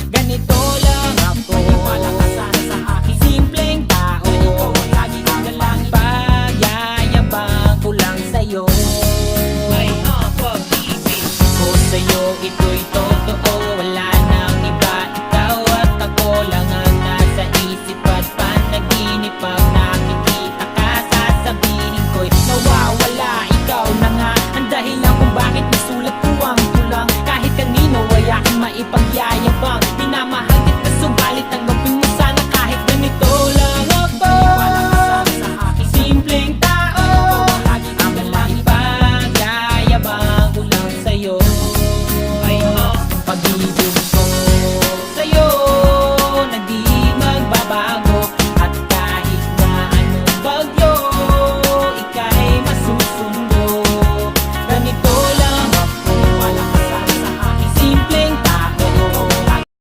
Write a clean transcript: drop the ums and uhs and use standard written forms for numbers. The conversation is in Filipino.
Ganito lang ako, maniwala ka sana sa akin. Simpleng tao, na ikaw ang lagi kong dalangin. Pagyayabang ko lang sa'yo. May pag-ibig ko sa'yo, ito'y totoo. Wala nang iba, ikaw at ako lang ang nasa isip at panaginip. Pag nakikita ka, sasabihin ko'y nawawala. Ikaw na nga ang dahilan kung bakit nasulat ko ang tulang. Kahit kanino ay aking maipagyayabang. Minamahal